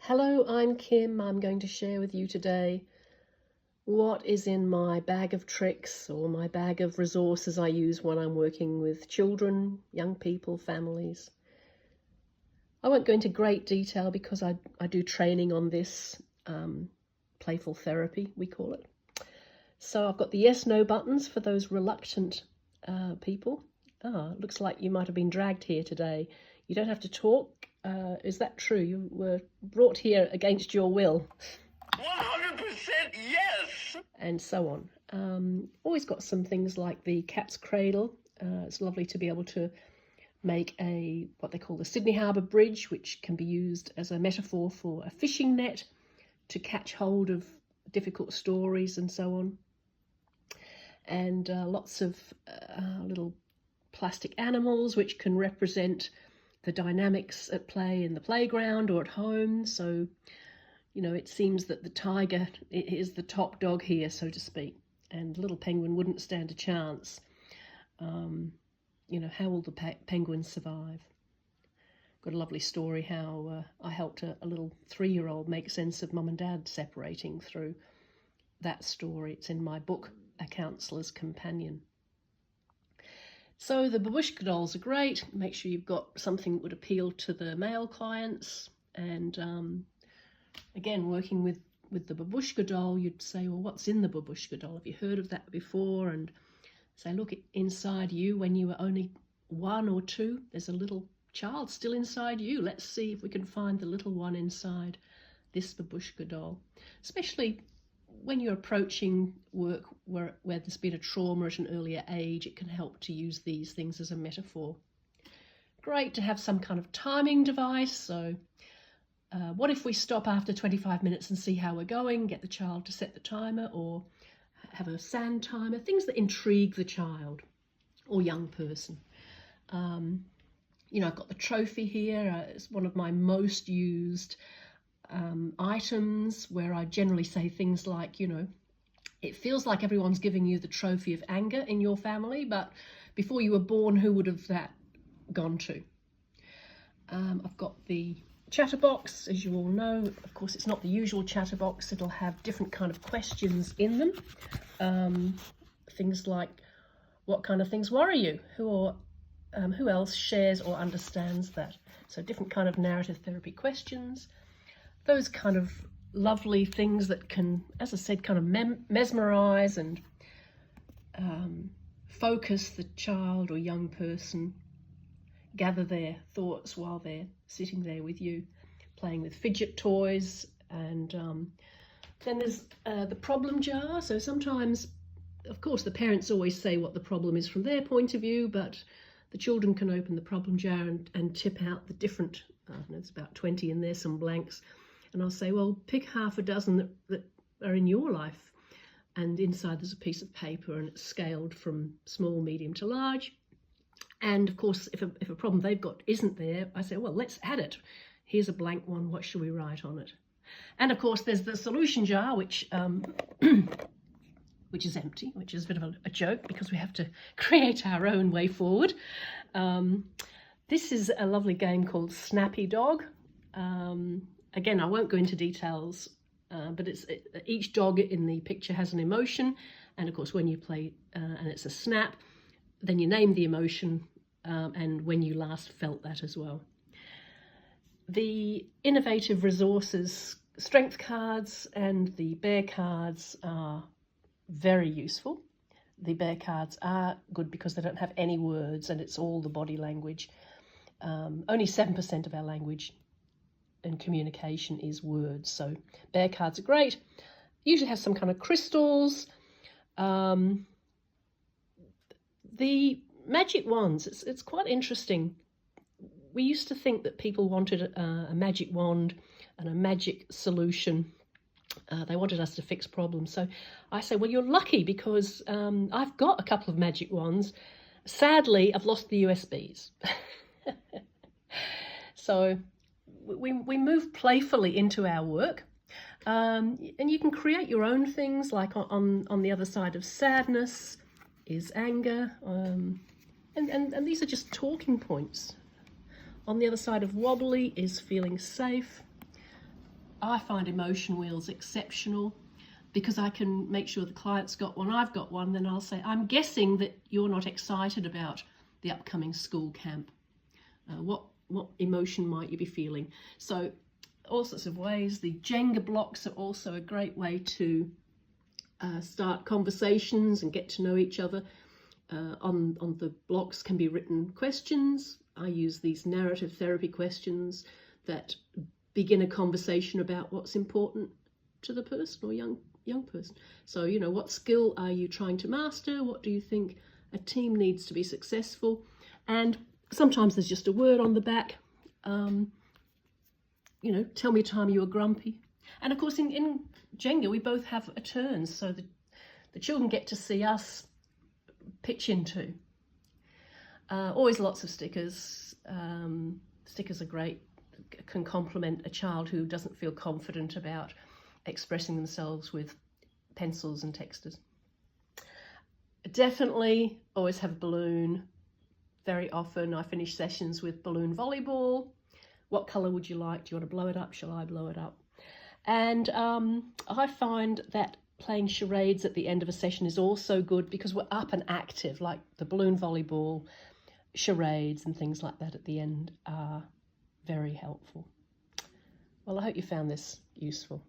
Hello, I'm Kim. I'm going to share with you today what is in my bag of tricks or my bag of resources I use when I'm working with children, young people, families. I won't go into great detail because I do training on this, Playful Therapy, we call it. So I've got the yes/no buttons for those reluctant people. Looks like you might have been dragged here today. You don't have to talk. Is that true? You were brought here against your will. 100% yes! And so on. Always got some things like the cat's cradle. It's lovely to be able to make what they call the Sydney Harbour Bridge, which can be used as a metaphor for a fishing net to catch hold of difficult stories and so on. And lots of little plastic animals which can represent the dynamics at play in the playground or at home. So, you know, it seems that the tiger is the top dog here, so to speak, and little penguin wouldn't stand a chance. You know, how will the penguin survive? Got a lovely story how I helped a little 3-year-old make sense of mum and dad separating through that story. It's in my book, A Counselor's Companion. So the babushka dolls are great. Make sure you've got something that would appeal to the male clients. And again, working with the babushka doll, you'd say, well, what's in the babushka doll? Have you heard of that before? And say, look, inside you, when you were only 1 or 2, there's a little child still inside you. Let's see if we can find the little one inside this babushka doll. Especially when you're approaching work where there's been a trauma at an earlier age, it can help to use these things as a metaphor. Great to have some kind of timing device. So what if we stop after 25 minutes and see how we're going, get the child to set the timer, or have a sand timer, things that intrigue the child or young person. You know, I've got the trophy here. It's one of my most used items, where I generally say things like, you know, it feels like everyone's giving you the trophy of anger in your family, but before you were born, who would have that gone to? I've got the chatterbox, as you all know. Of course, it's not the usual chatterbox. It'll have different kind of questions in them. Things like, what kind of things worry you? Who else shares or understands that? So different kind of narrative therapy questions. Those kind of lovely things that can, as I said, kind of mesmerize and focus the child or young person, gather their thoughts while they're sitting there with you, playing with fidget toys. And then there's the problem jar. So sometimes, of course, the parents always say what the problem is from their point of view, but the children can open the problem jar and tip out the different, there's about 20 in there, some blanks. And I'll say, well, pick half a dozen that are in your life. And inside there's a piece of paper and it's scaled from small, medium to large. And of course, if a problem they've got isn't there, I say, well, let's add it. Here's a blank one. What should we write on it? And of course, there's the solution jar, which is empty, which is a bit of a joke because we have to create our own way forward. This is a lovely game called Snappy Dog. Again, I won't go into details, but each dog in the picture has an emotion. And of course, when you play and it's a snap, then you name the emotion and when you last felt that as well. The innovative resources, strength cards and the bear cards are very useful. The bear cards are good because they don't have any words and it's all the body language. Only 7% of our language and communication is words, so bear cards are great. Usually have some kind of crystals. The magic wands, it's quite interesting. We used to think that people wanted a magic wand and a magic solution. They wanted us to fix problems. So I say, well, you're lucky because I've got a couple of magic wands. Sadly, I've lost the USBs. So we move playfully into our work, and you can create your own things. Like on the other side of sadness is anger, and these are just talking points. On the other side of wobbly is feeling safe. I find emotion wheels exceptional because I can make sure the client's got one, I've got one, then I'll say, I'm guessing that you're not excited about the upcoming school camp. What emotion might you be feeling? So all sorts of ways. The Jenga blocks are also a great way to start conversations and get to know each other. On the blocks can be written questions. I use these narrative therapy questions that begin a conversation about what's important to the person or young person. So, you know, what skill are you trying to master? What do you think a team needs to be successful? And sometimes there's just a word on the back. You know, tell me a time you were grumpy. And of course, in Jenga, we both have a turn, so the children get to see us pitch into. Always lots of stickers. Stickers are great, can complement a child who doesn't feel confident about expressing themselves with pencils and texters. Definitely always have a balloon. Very often I finish sessions with balloon volleyball. What colour would you like? Do you want to blow it up? Shall I blow it up? And I find that playing charades at the end of a session is also good because we're up and active, like the balloon volleyball, charades and things like that at the end are very helpful. Well, I hope you found this useful.